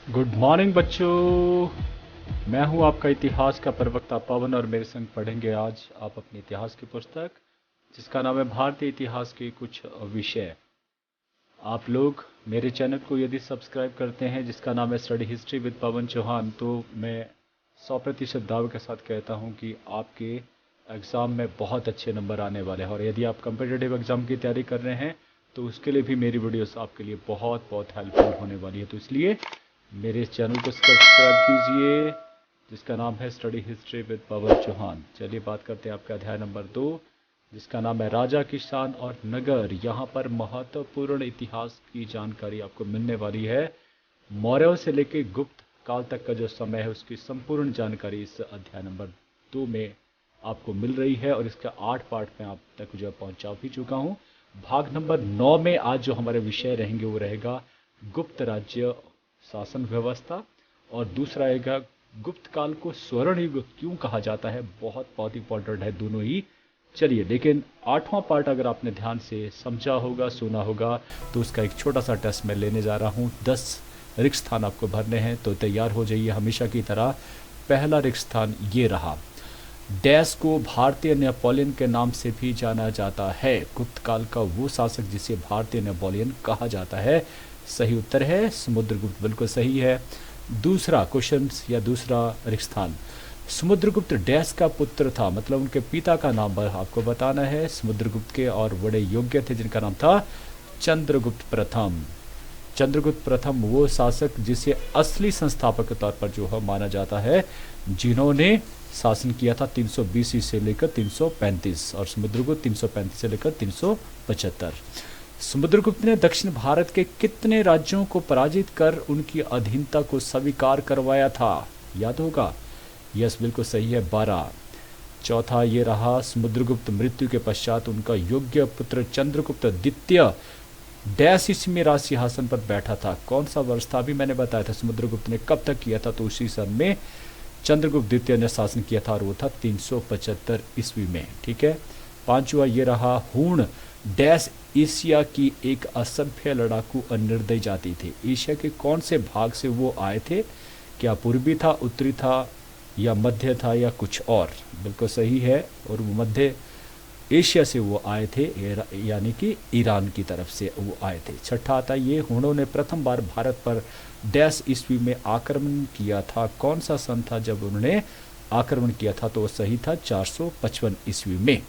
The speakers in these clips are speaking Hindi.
गुड मॉर्निंग बच्चों। मैं हूं आपका इतिहास का प्रवक्ता पवन और मेरे संग पढ़ेंगे आज आप अपने इतिहास की पुस्तक जिसका नाम है भारतीय इतिहास के कुछ विषय। आप लोग मेरे चैनल को यदि सब्सक्राइब करते हैं जिसका नाम है स्टडी हिस्ट्री विद पवन चौहान, तो मैं 100% दावे के साथ कहता हूं कि आपके एग्ज़ाम में बहुत अच्छे नंबर आने वाले हैं। और यदि आप कम्पिटिटिव एग्ज़ाम की तैयारी कर रहे हैं तो उसके लिए भी मेरी वीडियोस आपके लिए बहुत बहुत हेल्पफुल होने वाली है। तो इसलिए मेरे इस चैनल को सब्सक्राइब कीजिए जिसका नाम है स्टडी हिस्ट्री विद पवन चौहान। चलिए बात करते हैं आपका अध्याय नंबर 2 जिसका नाम है राजा, किसान और नगर। यहाँ पर महत्वपूर्ण इतिहास की जानकारी आपको मिलने वाली है। मौर्यों से लेकर गुप्त काल तक का जो समय है उसकी संपूर्ण जानकारी इस अध्याय नंबर 2 में आपको मिल रही है और इसका 8 पार्ट में आप तक जो पहुंचा भी चुका हूं। भाग नंबर 9 में आज जो हमारे विषय रहेंगे वो रहेगा गुप्त राज्य शासन व्यवस्था, और दूसरा रहेगा गुप्त काल को स्वर्ण युग क्यों कहा जाता है। बहुत बहुत इंपॉर्टेंट है दोनों ही। चलिए, लेकिन 8वां पार्ट अगर आपने ध्यान से समझा होगा, सुना होगा, तो उसका एक छोटा सा टेस्ट मैं लेने जा रहा हूँ। 10 रिक्त स्थान आपको भरने हैं, तो तैयार हो जाइए हमेशा की तरह। पहला रिक्त स्थान ये रहा। डैश को भारतीय नेपोलियन के नाम से भी जाना जाता है। गुप्त काल का वो शासक जिसे भारतीय नेपोलियन कहा जाता है। सही उत्तर है समुद्रगुप्त, बिल्कुल सही है। दूसरा क्वेश्चन या दूसरा रिक्त स्थान, समुद्रगुप्त डैश का पुत्र था, मतलब उनके पिता का नाम आपको बताना है। समुद्रगुप्त के और बड़े योग्य थे जिनका नाम था चंद्रगुप्त प्रथम। चंद्रगुप्त प्रथम वो शासक जिसे असली संस्थापक के तौर पर जो है माना जाता है, जिन्होंने शासन किया था 320 से लेकर 335, और समुद्रगुप्त 335 से लेकर 375। समुद्रगुप्त ने दक्षिण भारत के कितने राज्यों को पराजित कर उनकी अधीनता को स्वीकार करवाया था? याद होगा। यस, बिल्कुल सही है, 12। चौथा ये रहा, समुद्रगुप्त मृत्यु के पश्चात उनका योग्य पुत्र चंद्रगुप्त द्वितीय डैश ईस्वी राज सिंहासन पर बैठा था। कौन सा वर्ष था? अभी मैंने बताया था समुद्रगुप्त ने कब तक किया था, तो उसी सन में चंद्रगुप्त द्वितीय ने शासन किया था और वो था 375 ईस्वी में। ठीक है। पांचवा ये रहा, हूण डैश एशिया की एक असभ्य लड़ाकू और निर्दयी जाति थे। एशिया के कौन से भाग से वो आए थे? क्या पूर्वी था, उत्तरी था, या मध्य था, या कुछ और? बिल्कुल सही है, और वो मध्य एशिया से वो आए थे, यानी कि ईरान की तरफ से वो आए थे। छठा आता ये, हुणों ने प्रथम बार भारत पर डैश ईस्वी में आक्रमण किया था। कौन सा सन था जब उन्होंने आक्रमण किया था? तो वो सही था 455 ईस्वी में।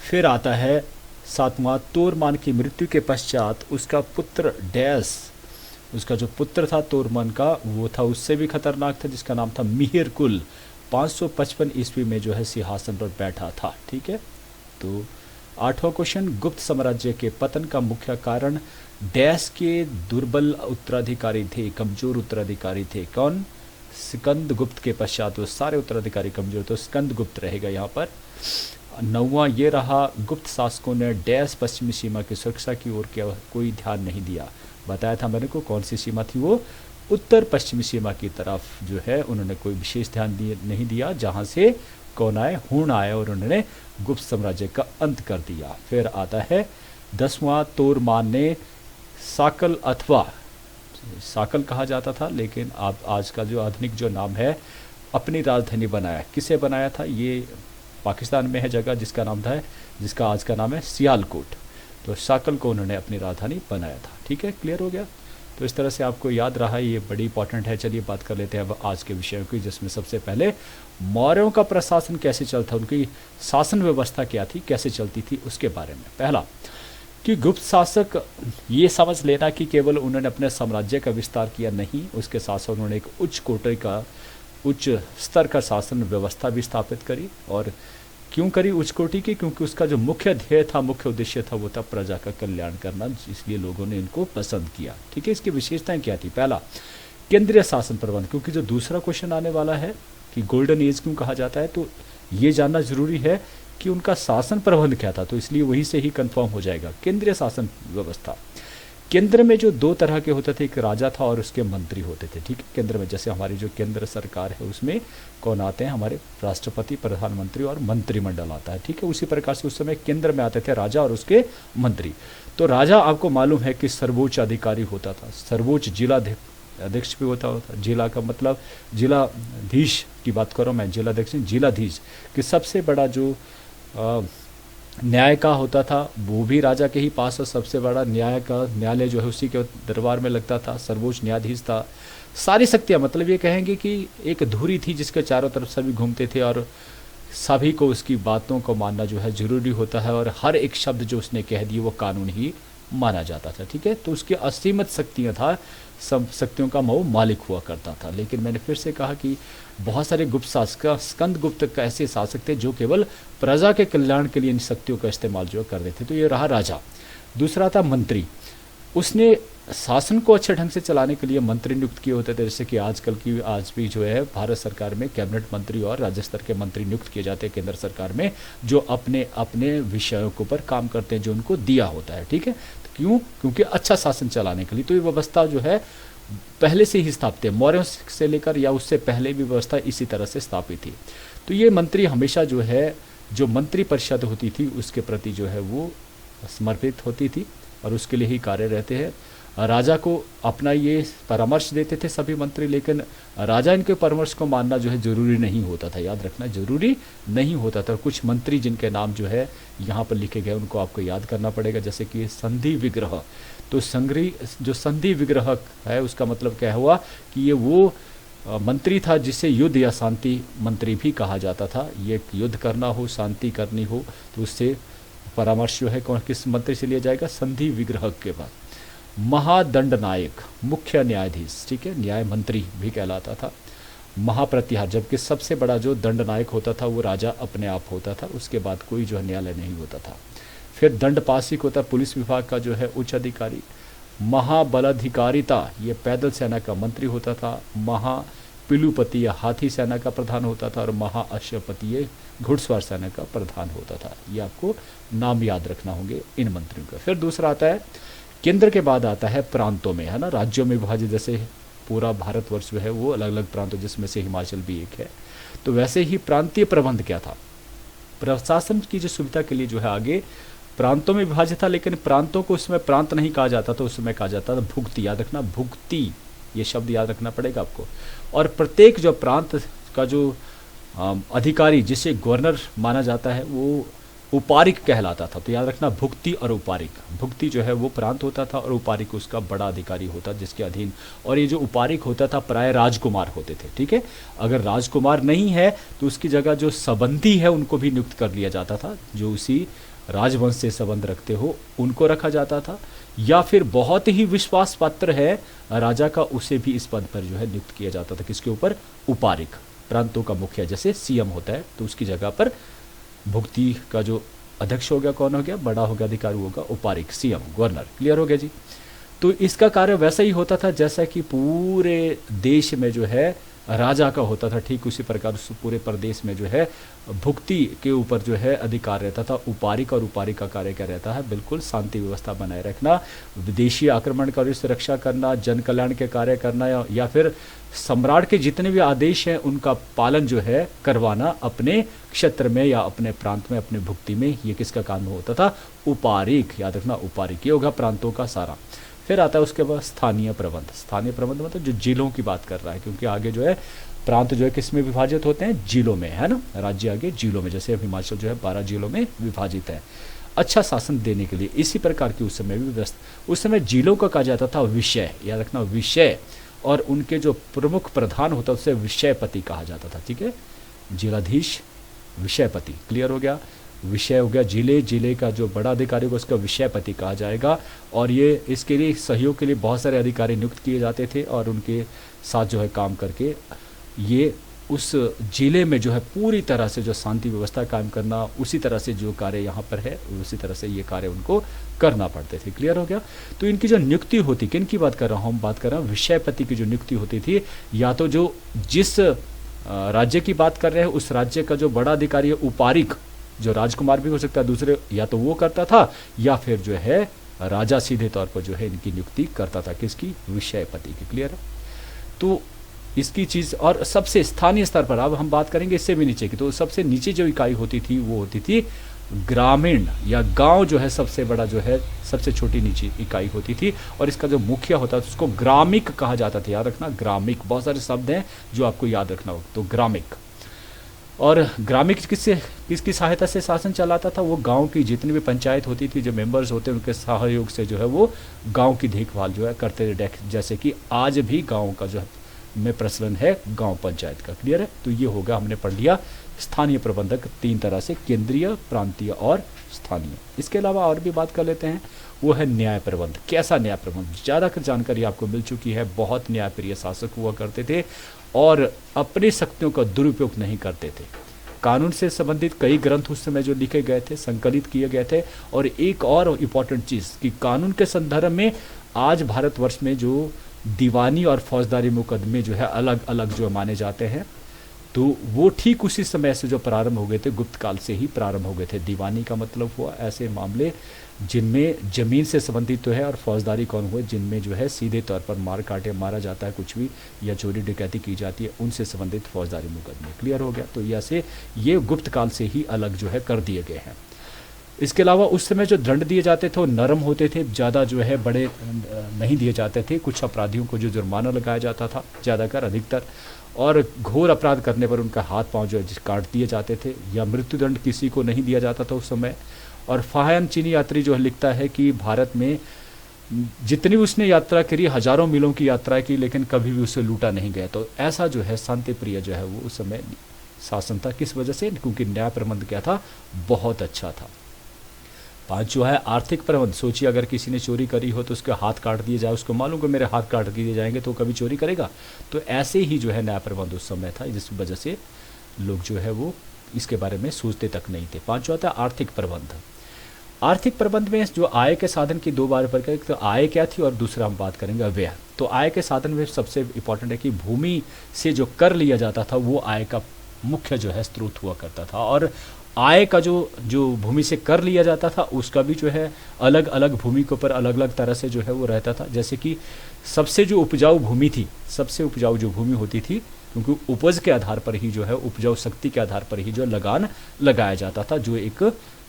फिर आता है 7वां, तोरमान की मृत्यु के पश्चात उसका पुत्र डैश, उसका जो पुत्र था तोरमान का, वो था उससे भी खतरनाक था, जिसका नाम था मिहिर कुल। 555 ईस्वी में जो है सिंहासन पर बैठा था। ठीक है। तो 8वां क्वेश्चन, गुप्त साम्राज्य के पतन का मुख्य कारण डैश के दुर्बल उत्तराधिकारी थे, कमजोर उत्तराधिकारी थे। कौन? स्कंद गुप्त के पश्चात वो सारे उत्तराधिकारी कमजोर, तो स्कंद गुप्त रहेगा यहाँ पर। 9वां ये रहा, गुप्त शासकों ने डैश पश्चिमी सीमा की सुरक्षा की ओर कोई ध्यान नहीं दिया। बताया था मैंने को, कौन सी सीमा थी वो? उत्तर पश्चिमी सीमा की तरफ जो है उन्होंने कोई विशेष ध्यान नहीं दिया, जहाँ से कौन आए? हूण आए, और उन्होंने गुप्त साम्राज्य का अंत कर दिया। फिर आता है 10वां, तोरमान ने साकल अथवा साकल कहा जाता था, लेकिन आप आज का जो आधुनिक जो नाम है, अपनी राजधानी बनाया। किसे बनाया था? ये पाकिस्तान में है जगह जिसका नाम था, जिसका आज का नाम है सियालकोट। तो साकल को उन्होंने अपनी राजधानी बनाया था। ठीक है, क्लियर हो गया। तो इस तरह से आपको याद रहा, ये बड़ी इंपॉर्टेंट है। चलिए बात कर लेते हैं अब आज के विषयों की, जिसमें सबसे पहले मौर्यों का प्रशासन कैसे चलता, उनकी शासन व्यवस्था क्या थी, कैसे चलती थी, उसके बारे में। पहला कि गुप्त शासक, ये समझ लेना कि केवल उन्होंने अपने साम्राज्य का विस्तार किया, नहीं, उसके साथ साथ उन्होंने एक उच्च स्तर का शासन व्यवस्था भी स्थापित करी। और क्यों करी उच्च कोटि की? क्योंकि उसका जो मुख्य ध्येय था, मुख्य उद्देश्य था, वो था प्रजा का कल्याण करना, इसलिए लोगों ने इनको पसंद किया। ठीक है। इसकी विशेषताएं क्या थी? पहला, केंद्रीय शासन प्रबंध, क्योंकि जो दूसरा क्वेश्चन आने वाला है कि गोल्डन एज क्यों कहा जाता है, तो ये जानना जरूरी है कि उनका शासन प्रबंध क्या था, तो इसलिए वहीं से ही कंफर्म हो जाएगा। केंद्रीय शासन व्यवस्था, केंद्र में जो 2 तरह के होते थे, एक राजा था और उसके मंत्री होते थे। ठीक है। केंद्र में जैसे हमारी जो केंद्र सरकार है उसमें कौन आते हैं? हमारे राष्ट्रपति, प्रधानमंत्री और मंत्रिमंडल आता है। ठीक है। उसी प्रकार से उस समय केंद्र में आते थे राजा और उसके मंत्री। तो राजा आपको मालूम है कि सर्वोच्च अधिकारी होता था, सर्वोच्च अध्यक्ष भी होता होता। जिला का मतलब जिलाधीश की बात कर रहा हूँ मैं, जिलाध्यक्ष नहीं, जिलाधीश कि सबसे बड़ा जो न्याय का होता था वो भी राजा के ही पास, और सबसे बड़ा न्यायालय जो है उसी के दरबार में लगता था, सर्वोच्च न्यायाधीश था। सारी शक्तियाँ, मतलब ये कहेंगे कि एक धुरी थी जिसके चारों तरफ सभी घूमते थे, और सभी को उसकी बातों को मानना जो है जरूरी होता है, और हर एक शब्द जो उसने कह दिए वो कानून ही माना जाता था। ठीक है, तो उसकी असीमित शक्तियाँ था, सब शक्तियों का वो मालिक हुआ करता था। लेकिन मैंने फिर से कहा कि बहुत सारे गुप्त शासक, स्कंद गुप्त का ऐसे शासक थे जो केवल प्रजा के कल्याण के लिए इन शक्तियों का इस्तेमाल जो कर रहे थे। तो ये रहा राजा। दूसरा था मंत्री। उसने शासन को अच्छे ढंग से चलाने के लिए मंत्री नियुक्त किए होते थे, जैसे कि आज भी जो है भारत सरकार में कैबिनेट मंत्री और राज्य स्तर के मंत्री नियुक्त किए जाते हैं केंद्र सरकार में, जो अपने अपने विषयों के ऊपर काम करते हैं जो उनको दिया होता है। ठीक है, तो क्यों? क्योंकि अच्छा शासन चलाने के लिए। तो ये व्यवस्था जो है पहले से ही स्थापित है, मौर्यों से लेकर या उससे पहले भी व्यवस्था इसी तरह से स्थापित थी। तो ये मंत्री हमेशा जो है, जो मंत्री परिषद होती थी उसके प्रति जो है वो समर्पित होती थी और उसके लिए ही कार्य रहते हैं। राजा को अपना ये परामर्श देते थे सभी मंत्री, लेकिन राजा इनके परामर्श को मानना जो है जरूरी नहीं होता था। याद रखना, जरूरी नहीं होता था। कुछ मंत्री जिनके नाम जो है यहाँ पर लिखे गए उनको आपको याद करना पड़ेगा, जैसे कि संधि विग्रह। तो जो संधि विग्रह है उसका मतलब क्या हुआ कि ये वो मंत्री था जिसे युद्ध या शांति मंत्री भी कहा जाता था। ये युद्ध करना हो, शांति करनी हो, तो उससे परामर्श जो है किस मंत्री से लिया जाएगा? संधि विग्रह के बाद। महादंड नायक, मुख्य न्यायाधीश, ठीक है, न्याय मंत्री भी कहलाता था। महाप्रतिहार, जबकि सबसे बड़ा जो दंड नायक होता था वो राजा अपने आप होता था, उसके बाद कोई जो है न्यायालय नहीं होता था। फिर दंडपाशिक होता, पुलिस विभाग का जो है उच्च अधिकारी। महाबलाधिकारिता, ये पैदल सेना का मंत्री होता था। महापिलुपति या हाथी सेना का प्रधान होता था, और महाअश्वपति ये घुड़सवार सेना का प्रधान होता था। ये आपको नाम याद रखना होंगे इन मंत्रियों का। फिर दूसरा आता है केंद्र के बाद आता है प्रांतों में, है ना, राज्यों में विभाजित। जैसे पूरा भारतवर्ष जो है वो अलग अलग प्रांतों, जिसमें से हिमाचल भी एक है। तो वैसे ही प्रांतीय प्रबंध क्या था? प्रशासन की जो सुविधा के लिए जो है आगे प्रांतों में विभाजित था, लेकिन प्रांतों को उसमें प्रांत नहीं कहा जाता था, उसमें कहा जाता था भुक्ति। याद रखना, भुक्ति, ये शब्द याद रखना पड़ेगा आपको। और प्रत्येक जो प्रांत का जो अधिकारी जिसे गवर्नर माना जाता है वो उपारिक कहलाता था। तो याद रखना, भुक्ति और उपारिक। भुक्ति जो है वो प्रांत होता था और उपारिक उसका बड़ा अधिकारी होता जिसके अधीन। और ये जो उपारिक होता था प्राय राजकुमार होते थे। ठीक है, अगर राजकुमार नहीं है तो उसकी जगह जो संबंधी है उनको भी नियुक्त कर लिया जाता था, जो उसी राजवंश से संबंध रखते हो उनको रखा जाता था। या फिर बहुत ही विश्वास पात्र है राजा का, उसे भी इस पद पर जो है नियुक्त किया जाता था। किसके ऊपर? उपारिक, प्रांतों का मुखिया, जैसे सीएम होता है तो उसकी जगह पर भुक्ति का जो अध्यक्ष हो गया, कौन हो गया? बड़ा हो गया, अधिकारी होगा उपारिक, सीएम, गवर्नर। क्लियर हो गया जी? तो इसका कार्य वैसा ही होता था जैसा कि पूरे देश में जो है राजा का होता था, ठीक उसी प्रकार उस पूरे प्रदेश में जो है भुक्ति के ऊपर जो है अधिकार रहता था। उपारिक और उपारिक का कार्य क्या रहता है? बिल्कुल शांति व्यवस्था बनाए रखना, विदेशी आक्रमणकारियों से रक्षा करना, जन कल्याण के कार्य करना, या फिर सम्राट के जितने भी आदेश हैं उनका पालन जो है करवाना अपने क्षेत्र में या अपने प्रांत में, अपने भुक्ति में। ये किसका काम होता था? उपारिक। याद रखना, उपारिक। ये होगा प्रांतों का सारा। फिर आता है उसके बाद स्थानीय प्रबंध। स्थानीय प्रबंध मतलब जो जिलों की बात कर रहा है, क्योंकि आगे जो है प्रांत जो है किस में विभाजित होते हैं? जिलों में, है ना। राज्य आगे जिलों में, जैसे हिमाचल जो है 12 जिलों में विभाजित है अच्छा शासन देने के लिए। इसी प्रकार की उस समय भी व्यवस्था, उस समय जिलों का कहा जाता था विषय। याद रखना, विषय। और उनके जो प्रमुख प्रधान होता है उसे विषयपति कहा जाता था। ठीक है, जिलाधीश, विषयपति। क्लियर हो गया? विषय हो गया जिले, जिले का जो बड़ा अधिकारी होगा उसका विषयपति कहा जाएगा। और ये इसके लिए सहयोग के लिए बहुत सारे अधिकारी नियुक्त किए जाते थे, और उनके साथ जो है काम करके ये उस जिले में जो है पूरी तरह से जो शांति व्यवस्था कायम करना, उसी तरह से जो कार्य यहाँ पर है उसी तरह से ये कार्य उनको करना पड़ते थे। क्लियर हो गया? तो इनकी जो नियुक्ति होती, किन की बात कर रहा हूँ? हम बात कर रहे हैं विषयपति की जो नियुक्ति होती थी, या तो जो जिस राज्य की बात कर रहे हैं उस राज्य का जो बड़ा अधिकारी है उपारिक, जो राजकुमार भी हो सकता है दूसरे, या तो वो करता था, या फिर जो है राजा सीधे तौर पर जो है इनकी नियुक्ति करता था। किसकी? विषयपति की। क्लियर है? तो इसकी चीज़। और सबसे स्थानीय स्तर पर अब हम बात करेंगे इससे भी नीचे की, तो सबसे नीचे जो इकाई होती थी वो होती थी ग्रामीण या गांव जो है सबसे बड़ा जो है सबसे छोटी निजी इकाई होती थी, और इसका जो मुखिया होता था उसको ग्रामिक कहा जाता था। याद रखना, ग्रामिक, बहुत सारे शब्द हैं जो आपको याद रखना हो, तो ग्रामिक। और ग्रामीण किसकी सहायता से शासन चलाता था? वो गांव की जितनी भी पंचायत होती थी, जो मेंबर्स होते हैं उनके सहयोग से जो है वो गांव की देखभाल जो है करते थे। जैसे कि आज भी गांव का जो में प्रचलन है गांव पंचायत का। क्लियर है? तो ये होगा, हमने पढ़ लिया स्थानीय प्रबंधक तीन तरह से, केंद्रीय, प्रांतीय और स्थानीय। इसके अलावा और भी बात कर लेते हैं, वो है न्याय प्रबंध। कैसा न्याय प्रबंध? ज़्यादातर जानकारी आपको मिल चुकी है। बहुत न्यायप्रिय शासक हुआ करते थे और अपनी शक्तियों का दुरुपयोग नहीं करते थे। कानून से संबंधित कई ग्रंथ उस समय जो लिखे गए थे, संकलित किए गए थे। और एक और इम्पॉर्टेंट चीज़ कि कानून के संदर्भ में आज भारतवर्ष में जो दीवानी और फौजदारी मुकदमे जो है अलग अलग जो माने जाते हैं, तो वो ठीक उसी समय से जो प्रारंभ हो गए थे, गुप्त काल से ही प्रारंभ हो गए थे। दीवानी का मतलब हुआ ऐसे मामले जिनमें जमीन से संबंधित तो है, और फौजदारी कौन हुए जिनमें जो है सीधे तौर पर मार काटे मारा जाता है कुछ भी, या चोरी डकैती की जाती है, उनसे संबंधित फौजदारी मुकदमे। क्लियर हो गया? तो ऐसे ये गुप्त काल से ही अलग जो है कर दिए गए हैं। इसके अलावा उस समय जो दंड दिए जाते थे वो नरम होते थे, ज़्यादा जो है बड़े नहीं दिए जाते थे। कुछ अपराधियों को जो जुर्माना लगाया जाता था ज़्यादातर, अधिकतर, और घोर अपराध करने पर उनका हाथ पांव जो है काट दिए जाते थे, या मृत्युदंड किसी को नहीं दिया जाता था उस समय। और फाहियान चीनी यात्री जो लिखता है कि भारत में जितनी उसने यात्रा करी, हजारों मीलों की यात्रा की, लेकिन कभी भी उसे लूटा नहीं गया। तो ऐसा जो है शांति प्रिय जो है वो उस समय शासन था। किस वजह से? क्योंकि न्याय प्रबंध क्या था? बहुत अच्छा था। पांच जो है आर्थिक प्रबंध। सोचिए अगर किसी ने चोरी करी हो तो उसके हाथ काट दिए जाए, उसको मालूम कि मेरे हाथ काट दिए जाएंगे तो कभी चोरी करेगा। तो ऐसे ही जो है न्याय प्रबंध उस समय था, जिस वजह से लोग जो है वो इसके बारे में सोचते तक नहीं थे। पांचवा था आर्थिक प्रबंध। आर्थिक प्रबंध में जो आय के साधन की दो बार पर करें, तो आय क्या थी और दूसरा हम बात करेंगे व्यय। तो आय के साधन में सबसे इंपॉर्टेंट है कि भूमि से जो कर लिया जाता था वो आय का मुख्य जो है स्रोत हुआ करता था। और आय का जो भूमि से कर लिया जाता था उसका भी जो है अलग अलग भूमि के ऊपर अलग अलग तरह से जो है वो रहता था। जैसे कि सबसे जो उपजाऊ भूमि थी, सबसे उपजाऊ जो भूमि होती थी, क्योंकि उपज के आधार पर ही जो है, उपजाऊ शक्ति के आधार पर ही जो लगान लगाया जाता था, जो एक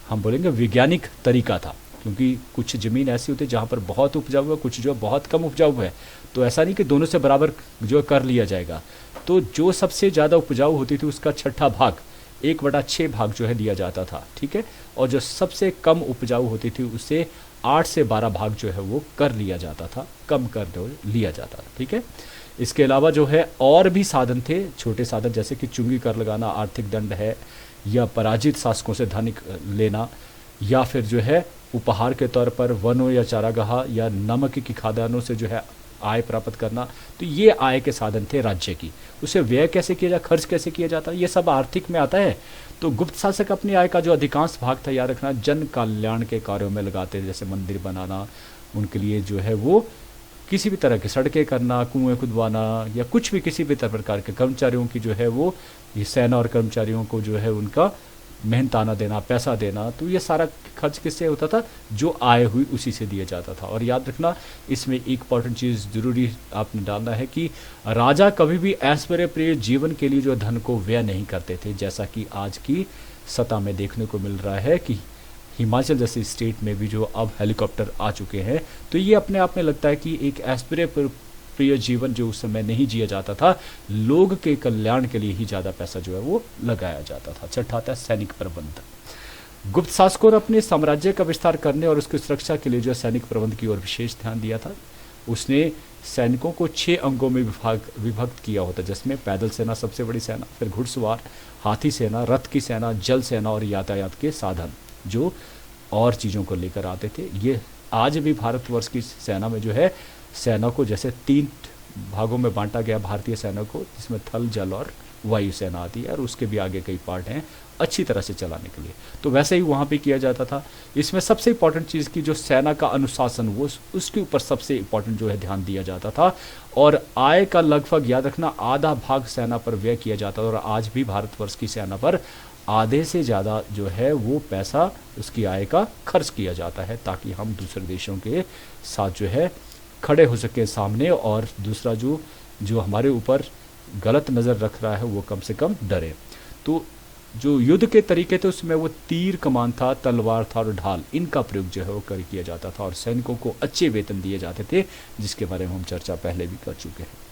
हम बोलेंगे वैज्ञानिक तरीका था। क्योंकि कुछ ज़मीन ऐसी होती है जहाँ पर बहुत उपजाऊ है, कुछ जो बहुत कम उपजाऊ है, तो ऐसा नहीं कि दोनों से बराबर जो कर लिया जाएगा। तो जो सबसे ज़्यादा उपजाऊ होती थी उसका छठा भाग, 1/6 भाग जो है दिया जाता था। ठीक है? और जो सबसे कम उपजाऊ होती थी उससे 8 से 12 भाग जो है वो कर लिया जाता था, कम कर लिया जाता था। ठीक है? इसके अलावा जो है और भी साधन थे, छोटे साधन, जैसे कि चुंगी कर लगाना, आर्थिक दंड है, या पराजित शासकों से धन लेना, या फिर जो है उपहार के तौर पर वनों या चारागाह या नमक की खाद्यान्नों से जो है आय प्राप्त करना। तो ये आय के साधन थे राज्य की। उसे व्यय कैसे किया जाए, खर्च कैसे किया जाता है, ये सब आर्थिक में आता है। तो गुप्त शासक अपनी आय का जो अधिकांश भाग था, याद रखना, जन कल्याण के कार्यों में लगाते थे। जैसे मंदिर बनाना, उनके लिए जो है वो किसी भी तरह की सड़कें करना, कुएं खुदवाना, या कुछ भी किसी भी प्रकार के कर्मचारियों की जो है वो, ये सेना और कर्मचारियों को जो है उनका मेहनताना देना, पैसा देना, तो ये सारा खर्च किससे होता था? जो आय हुई उसी से दिया जाता था। और याद रखना, इसमें एक इंपॉर्टेंट चीज़ जरूरी आपने डालना है कि राजा कभी भी ऐश्वर्य प्रिय जीवन के लिए जो धन को व्यय नहीं करते थे, जैसा कि आज की सतह में देखने को मिल रहा है कि हिमाचल जैसे स्टेट में भी जो अब हेलीकॉप्टर आ चुके हैं। तो ये अपने आप में लगता है कि एक ऐश्वर्य प्रिय जीवन जो उस समय नहीं जिया जाता था, लोग के कल्याण के लिए ही ज़्यादा पैसा जो है वो लगाया जाता था। छठा था सैनिक प्रबंध। गुप्त शासकों ने अपने साम्राज्य का विस्तार करने और उसकी सुरक्षा के लिए जो सैनिक प्रबंध की ओर विशेष ध्यान दिया था। उसने सैनिकों को 6 अंगों में विभक्त किया होता, जिसमें पैदल सेना सबसे बड़ी सेना, फिर घुड़सवार, हाथी सेना, रथ की सेना, जल सेना और यातायात के साधन जो और चीज़ों को लेकर आते थे। ये आज भी भारतवर्ष की सेना में जो है, सेना को जैसे 3 भागों में बांटा गया भारतीय सेना को, जिसमें थल, जल और वायु सेना आती है, और उसके भी आगे कई पार्ट हैं अच्छी तरह से चलाने के लिए। तो वैसे ही वहाँ पे किया जाता था। इसमें सबसे इम्पॉर्टेंट चीज़ की जो सेना का अनुशासन, वो उसके ऊपर सबसे इम्पॉर्टेंट जो है ध्यान दिया जाता था। और आय का लगभग, याद रखना, आधा भाग सेना पर व्यय किया जाता था। और आज भी भारतवर्ष की सेना पर आधे से ज़्यादा जो है वो पैसा उसकी आय का खर्च किया जाता है, ताकि हम दूसरे देशों के साथ जो है खड़े हो सके सामने, और दूसरा जो हमारे ऊपर गलत नज़र रख रहा है वो कम से कम डरे। तो जो युद्ध के तरीके थे उसमें वो तीर कमान था, तलवार था और ढाल, इनका प्रयोग जो है वो कर किया जाता था और सैनिकों को अच्छे वेतन दिए जाते थे, जिसके बारे में हम चर्चा पहले भी कर चुके हैं।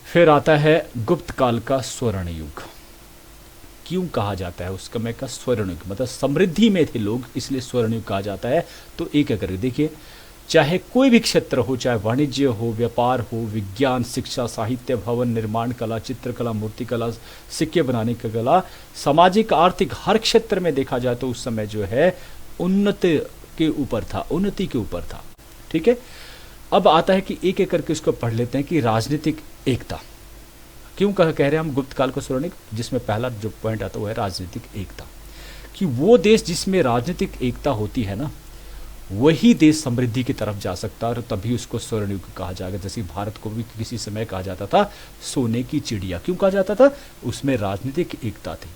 फिर आता है गुप्त काल का स्वर्ण युग। क्यों कहा जाता है उस समय का स्वर्ण युग? मतलब समृद्धि में थे लोग, इसलिए स्वर्ण युग कहा जाता है। तो एक एक करके देखिए, चाहे कोई भी क्षेत्र हो, चाहे वाणिज्य हो, व्यापार हो, विज्ञान, शिक्षा, साहित्य, भवन निर्माण कला, चित्रकला, मूर्तिकला, सिक्के बनाने की कला, सामाजिक, आर्थिक, हर क्षेत्र में देखा जाए तो उस समय जो है उन्नति के ऊपर था, उन्नति के ऊपर था। ठीक है, अब आता है कि एक एक करके इसको पढ़ लेते हैं कि राजनीतिक एकता। क्यों कह रहे हैं हम गुप्त काल को स्वर्णिक? जिसमें पहला जो पॉइंट आता है वो है राजनीतिक एकता, कि वो देश जिसमें राजनीतिक एकता होती है ना, वही देश समृद्धि की तरफ जा सकता है और तभी उसको स्वर्ण युग कहा जाएगा। जैसे भारत को भी किसी समय कहा जाता था सोने की चिड़िया। क्यों कहा जाता था? उसमें राजनीतिक एकता थी।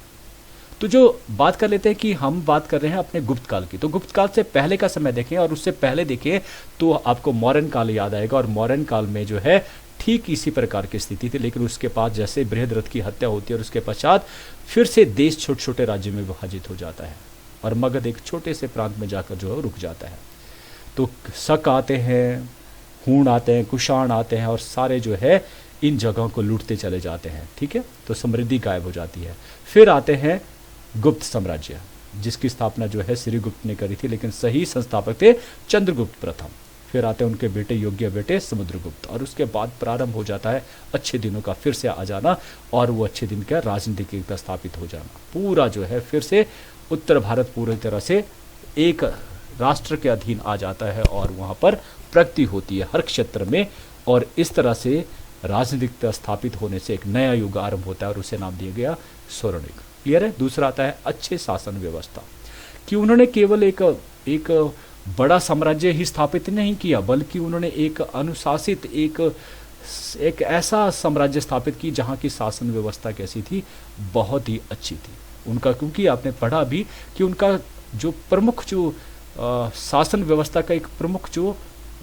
तो जो बात कर लेते हैं कि हम बात कर रहे हैं अपने गुप्त काल की, तो गुप्त काल से पहले का समय देखें और उससे पहले देखें तो आपको मौर्यन काल याद आएगा। और मौर्यन काल में जो है ठीक इसी प्रकार की स्थिति थी, लेकिन उसके बाद जैसे बृहद्रथ की हत्या होती है और उसके पश्चात फिर से देश छोटे छोटे राज्यों में विभाजित हो जाता है और मगध एक छोटे से प्रांत में जाकर जो है रुक जाता है। तो शक आते हैं, हूण आते हैं, कुषाण आते हैं और सारे जो है इन जगहों को लूटते चले जाते हैं। ठीक है, तो समृद्धि गायब हो जाती है। फिर आते हैं गुप्त साम्राज्य, जिसकी स्थापना जो है श्रीगुप्त ने करी थी, लेकिन सही संस्थापक थे चंद्रगुप्त प्रथम। फिर आते हैं उनके बेटे योग्य बेटे समुद्रगुप्त, और उसके बाद प्रारंभ हो जाता है अच्छे दिनों का फिर से आ जाना, और वो अच्छे दिन का राजनीतिक एकता स्थापित हो जाना। पूरा जो है फिर से उत्तर भारत पूरी तरह से एक राष्ट्र के अधीन आ जाता है और वहाँ पर प्रगति होती है हर क्षेत्र में, और इस तरह से राजनीतिकता स्थापित होने से एक नया युग आरंभ होता है और उसे नाम दिया गया स्वर्ण युग। क्लियर है? दूसरा आता है अच्छे शासन व्यवस्था, कि उन्होंने केवल एक बड़ा साम्राज्य ही स्थापित नहीं किया, बल्कि उन्होंने एक अनुशासित एक ऐसा साम्राज्य स्थापित की जहाँ की शासन व्यवस्था कैसी थी, बहुत ही अच्छी थी उनका। क्योंकि आपने पढ़ा भी कि उनका जो प्रमुख जो शासन व्यवस्था का एक प्रमुख जो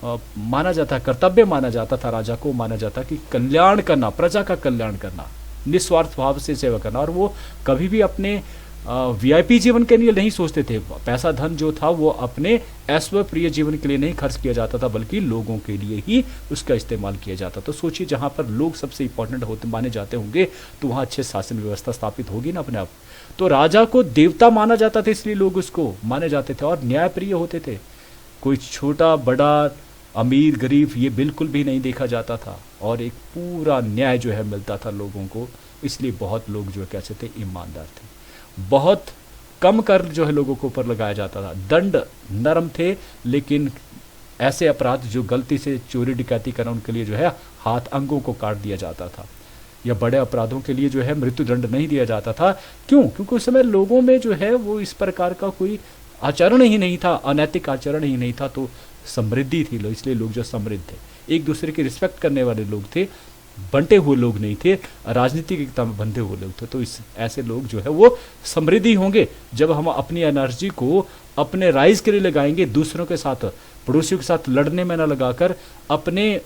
माना जाता है, कर्तव्य माना जाता था राजा को, माना जाता कि कल्याण करना, प्रजा का कल्याण करना, निस्वार्थ भाव से सेवा करना। और वो कभी भी अपने वीआईपी जीवन के लिए नहीं सोचते थे। पैसा धन जो था वो अपने ऐश्वर्य प्रिय जीवन के लिए नहीं खर्च किया जाता था, बल्कि लोगों के लिए ही उसका इस्तेमाल किया जाता। तो सोचिए, जहाँ पर लोग सबसे इंपॉर्टेंट होते माने जाते होंगे तो वहाँ अच्छे शासन व्यवस्था स्थापित होगी ना अपने आप। तो राजा को देवता माना जाता था, इसलिए लोग उसको माने जाते थे और न्यायप्रिय होते थे। कोई छोटा बड़ा अमीर गरीब ये बिल्कुल भी नहीं देखा जाता था, और एक पूरा न्याय जो है मिलता था लोगों को। इसलिए बहुत लोग जो कैसे थे, ईमानदार थे। बहुत कम कर जो है लोगों के ऊपर लगाया जाता था। दंड नरम थे, लेकिन ऐसे अपराध जो गलती से चोरी डकैती करना, उनके लिए जो है हाथ अंगों को काट दिया जाता था, या बड़े अपराधों के लिए जो है मृत्युदंड नहीं दिया जाता था। क्यों? क्योंकि उस समय लोगों में जो है वो इस प्रकार का कोई आचरण ही नहीं था, अनैतिक आचरण ही नहीं था। तो समृद्धि थी, इसलिए लोग जो समृद्ध थे, एक दूसरे की रिस्पेक्ट करने वाले लोग थे, बंटे हुए लोग नहीं थे, राजनीतिक एकता में बंधे हुए लोग थे। तो ऐसे लोग जो है वो समृद्धि होंगे। जब हम अपनी एनर्जी को अपने राइज के लिए लगाएंगे, दूसरों के साथ, पड़ोसियों के साथ लड़ने में न लगाकर अपने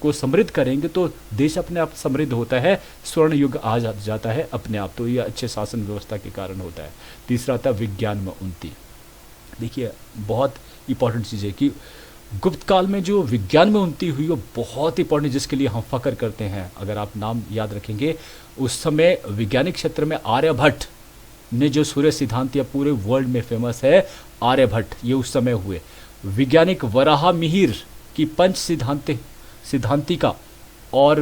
को समृद्ध करेंगे, तो देश अपने आप समृद्ध होता है, स्वर्ण युग आ जाता है अपने आप। तो ये अच्छे शासन व्यवस्था के कारण होता है। तीसरा आता है विज्ञान में उन्नति। देखिए, बहुत इंपॉर्टेंट चीज़ है कि गुप्त काल में जो विज्ञान में उन्नति हुई वो बहुत इंपॉर्टेंट, जिसके लिए हम फख्र करते हैं। अगर आप नाम याद रखेंगे, उस समय वैज्ञानिक क्षेत्र में आर्यभट्ट ने जो सूर्य सिद्धांत या पूरे वर्ल्ड में फेमस है, आर्यभट्ट, ये उस समय हुए। वैज्ञानिक वराहा मिहिर की पंच सिद्धांतिका और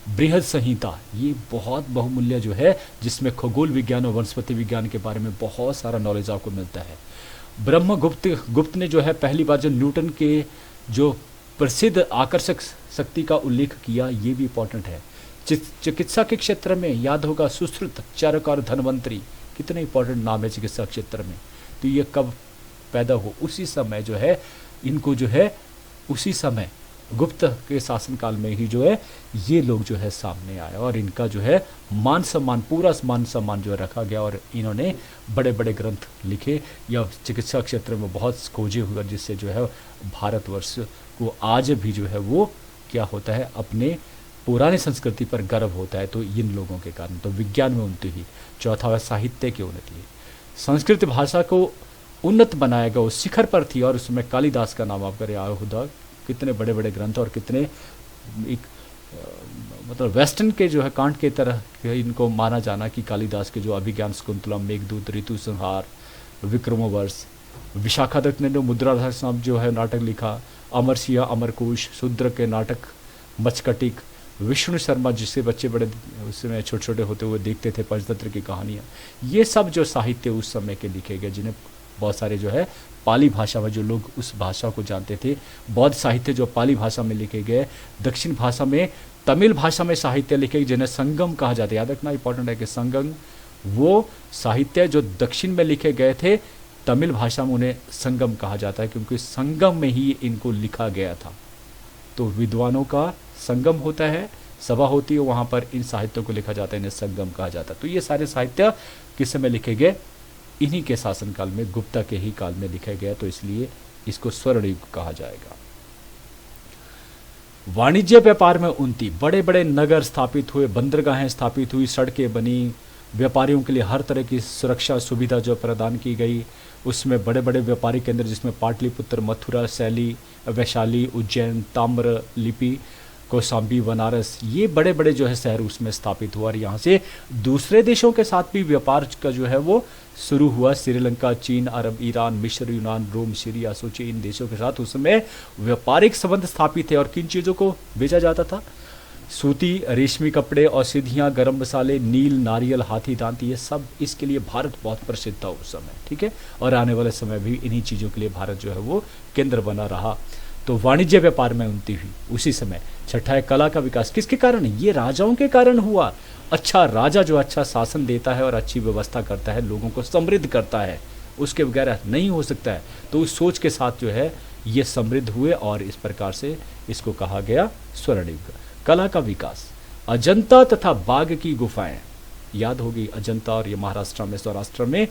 बृहद संहिता, ये बहुत बहुमूल्य जो है, जिसमें खगोल विज्ञान और वनस्पति विज्ञान के बारे में बहुत सारा नॉलेज आपको मिलता है। गुप्त ने जो है पहली बार जो न्यूटन के जो प्रसिद्ध आकर्षक शक्ति का उल्लेख किया, ये भी इंपॉर्टेंट है। चिकित्सा के क्षेत्र में याद होगा सुश्रुत, चरक और धन्वंतरी, कितने इंपॉर्टेंट नाम है चिकित्सा क्षेत्र में। तो ये कब पैदा हो? उसी समय जो है इनको जो है उसी समय गुप्त के शासनकाल में ही जो है ये लोग जो है सामने आए, और इनका जो है मान सम्मान, पूरा मान सम्मान जो है रखा गया, और इन्होंने बड़े बड़े ग्रंथ लिखे या चिकित्सा क्षेत्र में बहुत खोजे हुए, जिससे जो है भारतवर्ष को आज भी जो है वो क्या होता है, अपने पुरानी संस्कृति पर गर्व होता है तो इन लोगों के कारण। तो विज्ञान में उन्नति हुई। चौथा है साहित्य की उन्नति हुई। संस्कृत भाषा को उन्नत बनाया गया, उस शिखर पर थी। और उसमें कालिदास का नाम आप करें आहुदा, कितने बड़े बड़े ग्रंथ और कितने एक मतलब वेस्टर्न के जो है कांट के तरह इनको माना जाना कि कालिदास के जो अभिज्ञान शकुंतलम, मेघदूत, ऋतु संहार, विक्रमोर्वश, विशाखादत्त ने जो मुद्राधर नाम जो है नाटक लिखा, अमर सिंह, अमरकोश, शूद्र के नाटक, मचकटिक, विष्णु शर्मा जिससे बच्चे बड़े उसमें छोटे छोटे होते हुए देखते थे, पंचतंत्र की कहानियाँ, ये सब जो साहित्य उस समय के लिखे गए, जिन्हें बहुत सारे जो है पाली भाषा में जो लोग उस भाषा को जानते थे, बौद्ध साहित्य जो पाली भाषा में लिखे गए, दक्षिण भाषा में, तमिल भाषा में साहित्य लिखे जिन्हें संगम कहा जाता है। याद रखना इंपॉर्टेंट है कि संगम वो साहित्य जो दक्षिण में लिखे गए थे, तमिल भाषा में उन्हें संगम कहा जाता है क्योंकि संगम में ही इनको लिखा गया था। तो विद्वानों का संगम होता है, सभा होती है, वहाँ पर इन साहित्यों को लिखा जाता है, इन्हें संगम कहा जाता है। तो ये सारे साहित्य किस समय लिखे गए? इन्हीं के शासनकाल में, गुप्ता के ही काल में लिखे गए, तो इसलिए इसको स्वर्ण युग कहा जाएगा। वाणिज्य व्यापार में उन्नति, बड़े बड़े नगर स्थापित हुए, बंदरगाहें स्थापित हुई, सड़कें बनी, व्यापारियों के लिए हर तरह की सुरक्षा सुविधा जो प्रदान की गई, उसमें बड़े बड़े व्यापारिक केंद्र जिसमें पाटलिपुत्र, मथुरा, शैली, वैशाली, उज्जैन, ताम्र लिपि, कौशाम्बी, बनारस, ये बड़े बड़े जो है शहर उसमें स्थापित हुआ। और यहाँ से दूसरे देशों के साथ भी व्यापार का जो है वो शुरू हुआ। श्रीलंका, चीन, अरब, ईरान, मिस्र, यूनान, रोम, सीरिया, सोचिए, इन देशों के साथ उसमें व्यापारिक संबंध स्थापित थे। और किन चीज़ों को बेचा जाता था? सूती, रेशमी कपड़े, औषधियाँ, गरम मसाले, नील, नारियल, हाथी दांत, ये सब इसके लिए भारत बहुत प्रसिद्ध था उस समय, ठीक है। और आने वाले समय भी इन्हीं चीज़ों के लिए भारत जो है वो केंद्र बना रहा। तो वाणिज्य व्यापार में उन्नति हुई उसी समय। छठा है कला का विकास। किसके कारण? ये राजाओं के कारण हुआ। अच्छा राजा जो अच्छा शासन देता है और अच्छी व्यवस्था करता है, लोगों को समृद्ध करता है, उसके बगैर नहीं हो सकता है। तो उस सोच के साथ जो है ये समृद्ध हुए और इस प्रकार से इसको कहा गया स्वर्ण युग। कला का विकास, अजंता तथा बाघ की गुफाएं, याद होगी अजंता, और ये महाराष्ट्र में, सौराष्ट्र में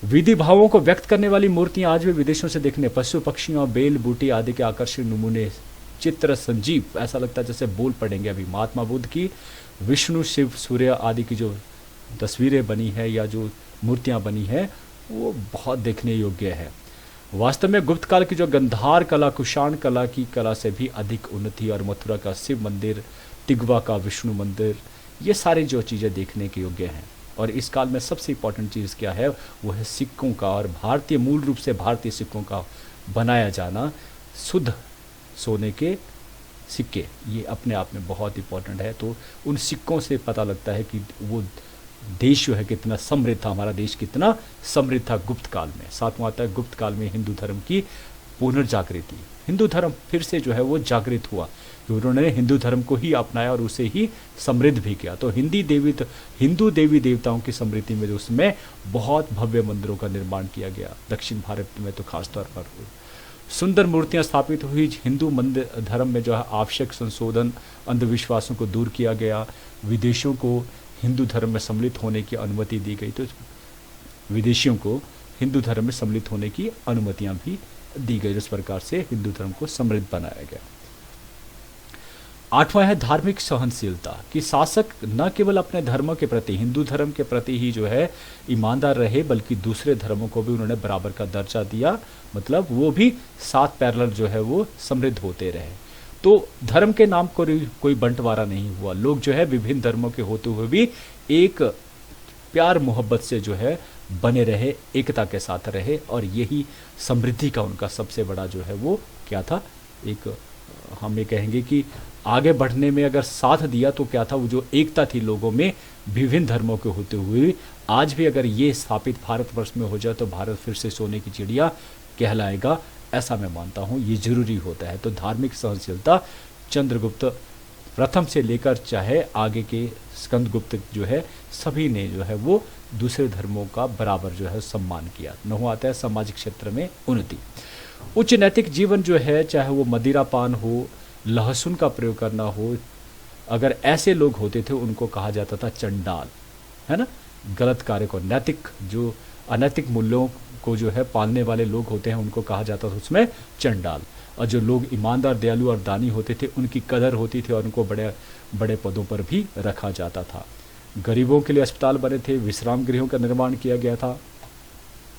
विधि भावों को व्यक्त करने वाली मूर्तियां आज भी विदेशों से देखने, पशु पक्षियों, बेल बूटी आदि के आकर्षक नमूने, चित्र संजीव, ऐसा लगता है जैसे बोल पड़ेंगे अभी। महात्मा बुद्ध की, विष्णु, शिव, सूर्य आदि की जो तस्वीरें बनी है या जो मूर्तियां बनी है वो बहुत देखने योग्य है। वास्तव में गुप्त काल की जो गंधार कला, कुषाण कला की कला से भी अधिक उन्नति। और मथुरा का शिव मंदिर, तिगवा का विष्णु मंदिर, ये सारी जो चीज़ें देखने के योग्य हैं। और इस काल में सबसे इम्पोर्टेंट चीज़ क्या है? वो है सिक्कों का, और भारतीय, मूल रूप से भारतीय सिक्कों का बनाया जाना। शुद्ध सोने के सिक्के, ये अपने आप में बहुत इंपॉर्टेंट है। तो उन सिक्कों से पता लगता है कि वो देश जो है कितना समृद्ध था, हमारा देश कितना समृद्ध था गुप्त काल में। सातवां आता है गुप्त काल में हिंदू धर्म की पुनर्जागृति। हिंदू धर्म फिर से जो है वो जागृत हुआ, उन्होंने हिंदू धर्म को ही अपनाया और उसे ही समृद्ध भी किया। तो हिंदू देवी देवताओं की समृद्धि में उसमें बहुत भव्य मंदिरों का निर्माण किया गया, दक्षिण भारत में तो खासतौर पर सुंदर मूर्तियां स्थापित हुई। हिंदू मंदिर धर्म में जो है आवश्यक संशोधन, अंधविश्वासों को दूर किया गया, विदेशियों को हिंदू धर्म में सम्मिलित होने की अनुमति दी गई। तो विदेशियों को हिंदू धर्म में सम्मिलित होने की अनुमतियां भी दी गई, जिस प्रकार से हिंदू धर्म को समृद्ध बनाया गया। आठवां है धार्मिक सहनशीलता, कि शासक न केवल अपने धर्म के प्रति, हिंदू धर्म के प्रति ही जो है ईमानदार रहे, बल्कि दूसरे धर्मों को भी उन्होंने बराबर का दर्जा दिया। मतलब वो भी साथ पैरेलल जो है वो समृद्ध होते रहे। तो धर्म के नाम को कोई बंटवारा नहीं हुआ। लोग जो है विभिन्न धर्मों के होते हुए भी एक प्यार मोहब्बत से जो है बने रहे, एकता के साथ रहे। और यही समृद्धि का उनका सबसे बड़ा जो है वो क्या था? एक हम ये कहेंगे कि आगे बढ़ने में अगर साथ दिया तो क्या था? वो जो एकता थी लोगों में विभिन्न धर्मों के होते हुए, आज भी अगर ये स्थापित भारतवर्ष में हो जाए तो भारत फिर से सोने की चिड़िया कहलाएगा, ऐसा मैं मानता हूँ। ये जरूरी होता है। तो धार्मिक सहनशीलता चंद्रगुप्त प्रथम से लेकर चाहे आगे के स्कंदगुप्त जो है, सभी ने जो है वो दूसरे धर्मों का बराबर जो है सम्मान किया। नौवां आता है सामाजिक क्षेत्र में उन्नति। उच्च नैतिक जीवन जो है, चाहे वो मदिरापान हो, लहसुन का प्रयोग करना हो, अगर ऐसे लोग होते थे उनको कहा जाता था चंडाल, है ना। गलत कार्य को, नैतिक जो अनैतिक मूल्यों को जो है पालने वाले लोग होते हैं उनको कहा जाता था उसमें चंडाल। और जो लोग ईमानदार, दयालु और दानी होते थे उनकी कदर होती थी और उनको बड़े बड़े पदों पर भी रखा जाता था। गरीबों के लिए अस्पताल बने थे, विश्राम गृहों का निर्माण किया गया था।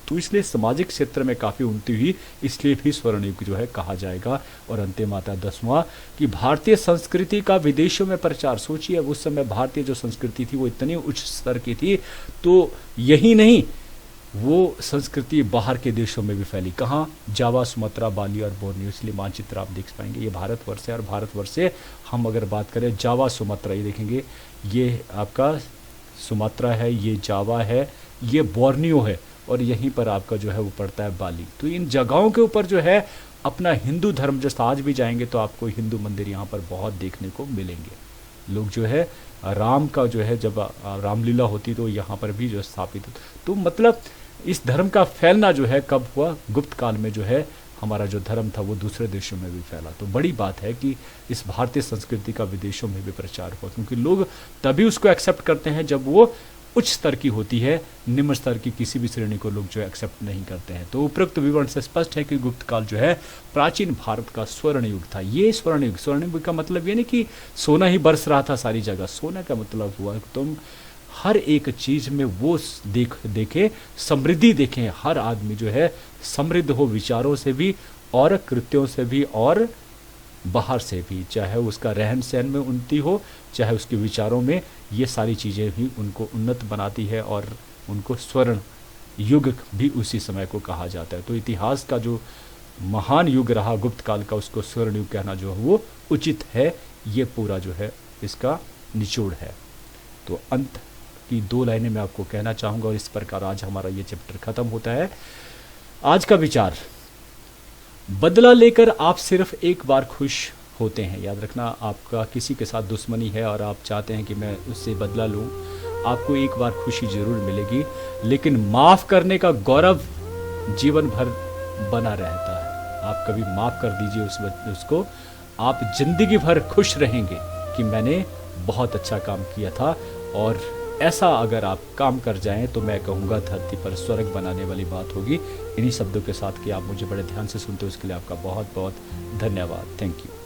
तो इसलिए सामाजिक क्षेत्र में काफ़ी उन्नति हुई, इसलिए भी स्वर्ण युग जो है कहा जाएगा। और अंतिम आता है 10वां कि भारतीय संस्कृति का विदेशों में प्रचार। सोचिए अब उस समय भारतीय जो संस्कृति थी वो इतनी उच्च स्तर की थी, तो यही नहीं वो संस्कृति बाहर के देशों में भी फैली। कहाँ? जावा, सुमात्रा, बाली और बोर्नियो। इसलिए मानचित्र आप देख पाएंगे ये भारतवर्ष है, और भारतवर्ष से हम अगर बात करें जावा, सुमात्रा, ये देखेंगे ये आपका सुमात्रा है, ये जावा है, ये बोर्नियो है, और यहीं पर आपका जो है वो पड़ता है बाली। तो इन जगहों के ऊपर जो है अपना हिंदू धर्म, जैसे आज भी जाएंगे तो आपको हिंदू मंदिर यहाँ पर बहुत देखने को मिलेंगे। लोग जो है राम का जो है जब रामलीला होती तो यहाँ पर भी जो स्थापित, तो मतलब इस धर्म का फैलना जो है कब हुआ? गुप्त काल में जो है हमारा जो धर्म था वो दूसरे देशों में भी फैला। तो बड़ी बात है कि इस भारतीय संस्कृति का विदेशों में भी प्रचार हुआ, क्योंकि लोग तभी उसको एक्सेप्ट करते हैं जब वो उच्च स्तर की होती है। निम्न स्तर की किसी भी श्रेणी को लोग जो है एक्सेप्ट नहीं करते हैं। तो उपरोक्त विवरण से स्पष्ट है कि गुप्त काल जो है प्राचीन भारत का स्वर्ण युग था। ये स्वर्ण युग का मतलब ये नहीं कि सोना ही बरस रहा था सारी जगह। सोना का मतलब हुआ तुम हर एक चीज में वो देखें, समृद्धि देखें। हर आदमी जो है समृद्ध हो, विचारों से भी और कृत्यों से भी और बाहर से भी, चाहे उसका रहन सहन में उन्नति हो, चाहे उसके विचारों में, ये सारी चीज़ें भी उनको उन्नत बनाती है और उनको स्वर्ण युग भी उसी समय को कहा जाता है। तो इतिहास का जो महान युग रहा गुप्त काल का, उसको स्वर्ण युग कहना जो है वो उचित है। ये पूरा जो है इसका निचोड़ है। तो अंत की 2 लाइनें मैं आपको कहना चाहूँगा, और इस प्रकार आज हमारा ये चैप्टर खत्म होता है। आज का विचार, बदला लेकर आप सिर्फ एक बार खुश होते हैं। याद रखना, आपका किसी के साथ दुश्मनी है और आप चाहते हैं कि मैं उससे बदला लूं, आपको एक बार खुशी जरूर मिलेगी, लेकिन माफ़ करने का गौरव जीवन भर बना रहता है। आप कभी माफ़ कर दीजिए उसको, आप जिंदगी भर खुश रहेंगे कि मैंने बहुत अच्छा काम किया था। और ऐसा अगर आप काम कर जाएं तो मैं कहूँगा धरती पर स्वर्ग बनाने वाली बात होगी। इन्हीं शब्दों के साथ कि आप मुझे बड़े ध्यान से सुनते हो, उसके लिए आपका बहुत बहुत धन्यवाद। Thank you.